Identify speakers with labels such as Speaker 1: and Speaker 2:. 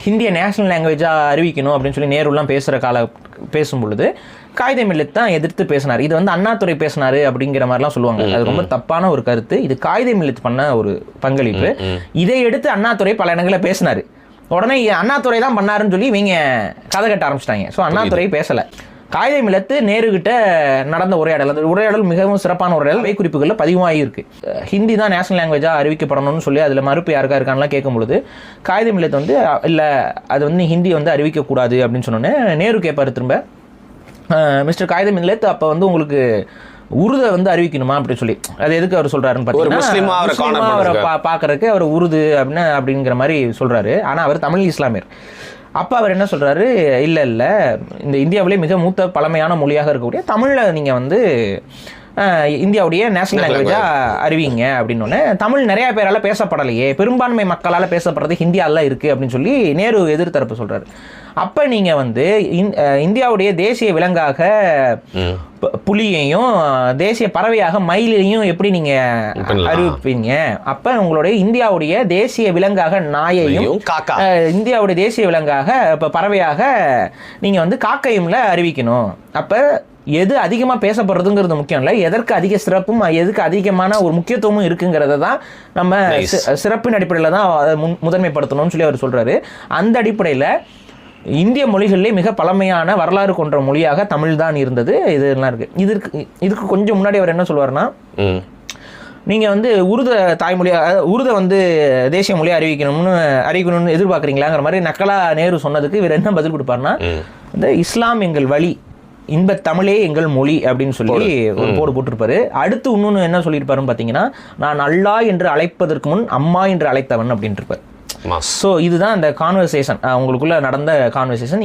Speaker 1: ஹிந்தியை நேஷனல் லாங்குவேஜாக அறிவிக்கணும் அப்படின்னு சொல்லி நேருலாம் பேசும் பொழுது காயிதே மில்லத் தான் எதிர்த்து பேசினார். இது வந்து அண்ணாதுரை பேசினார் அப்படிங்கிற மாதிரிலாம் சொல்லுவாங்க. அது ரொம்ப தப்பான ஒரு கருத்து. இது காயிதே மில்லத் பண்ண ஒரு பங்களிப்பு. இதை எடுத்து அண்ணாதுரை பல இடங்களில் பேசினார். உடனே அண்ணாதுரை தான் பண்ணாருன்னு சொல்லி இவங்க கதை கட்ட ஆரம்பிச்சிட்டாங்க. ஸோ அண்ணாதுரை பேசலை. காயிதே மில்லத் நேருகிட்ட நடந்த உரையாடல், அந்த உரையாடல் மிகவும் சிறப்பான உரையாடல் குறிப்புகளில் பதிவாகி இருக்கு. ஹிந்தி தான் நேஷனல் லாங்குவேஜாக அறிவிக்கப்படணும்னு சொல்லி அதில் மறுப்பு இருக்கான்லாம் கேட்கும்பொழுது காயிதே மில்லத் வந்து இல்லை, அது வந்து ஹிந்தி வந்து அறிவிக்கக்கூடாது அப்படின்னு சொன்னோன்னே நேரு கேட்பார் திரும்ப, மிஸ்டர் காயிதே மில்லத் அப்போ வந்து உங்களுக்கு உருதை வந்து அறிவிக்கணுமா அப்படின்னு சொல்லி. அது எதுக்கு அவர் சொல்றாருன்னு பார்த்தீங்கன்னா அவரை பார்க்கறதுக்கு அவர் உருது அப்படிங்கிற மாதிரி சொல்றாரு. ஆனால் அவர் தமிழ் இஸ்லாமியர். அப்போ அவர் என்ன சொல்கிறாரு, இல்லை இந்த இந்தியாவிலே மிக மூத்த பழமையான மொழியாக இருக்கக்கூடிய தமிழில் நீங்கள் வந்து இந்தியாவுடைய நேஷனல் லாங்குவேஜாக அறிவிங்க அப்படின்னோடனே, தமிழ் நிறையா பேரால் பேசப்படலையே, பெரும்பான்மை மக்களால் பேசப்படுறது ஹிந்தியாலாம் இருக்குது அப்படின்னு சொல்லி நேரு எதிர்த்தரப்பு சொல்கிறார். அப்போ நீங்கள் வந்து இந்தியாவுடைய தேசிய விலங்காக புலியையும் தேசிய பறவையாக மயிலையும் எப்படி நீங்கள் அறிவிப்பீங்க? அப்போ உங்களுடைய இந்தியாவுடைய தேசிய விலங்காக நாயையும் இந்தியாவுடைய தேசிய விலங்காக இப்போ பறவையாக நீங்கள் வந்து காக்கையும்ல அறிவிக்கணும். அப்போ எது அதிகமாக பேசப்படுறதுங்கிறது முக்கியம் இல்லை, எதற்கு அதிக சிறப்பும் எதுக்கு அதிகமான ஒரு முக்கியத்துவமும் இருக்குங்கிறத தான் நம்ம சிறப்பின் அடிப்படையில் தான் முதன்மைப்படுத்தணும்னு சொல்லி அவர் சொல்கிறாரு. அந்த அடிப்படையில் இந்திய மொழிகளிலே மிக பழமையான வரலாறு கொண்ட மொழியாக தமிழ் தான் இருந்தது. இதெல்லாம் இருக்குது. இதுக்கு கொஞ்சம் முன்னாடி அவர் என்ன சொல்லுவார்னா, நீங்கள் வந்து உருதை வந்து தேசிய மொழியை அறிவிக்கணும்னு எதிர்பார்க்குறீங்களாங்கிற மாதிரி நக்கலா நேரு சொன்னதுக்கு இவர் என்ன பதில் கொடுப்பார்னா, இந்த இஸ்லாம் எங்கள் வழி, இன்பத் தமிழே எங்கள் மொழி அப்படின்னு சொல்லி ஒரு போடு போட்டிருப்பாரு. அடுத்து இன்னொன்று என்ன சொல்லியிருப்பாருன்னு பார்த்தீங்கன்னா, நான் அல்லாஹ் என்று அழைப்பதற்கு முன் அம்மா என்று அழைத்தவன் அப்படின்ட்டு இருப்பார். ஸோ இதுதான் அந்த கான்வர்சேஷன், உங்களுக்குள்ள நடந்த கான்வர்சேஷன்.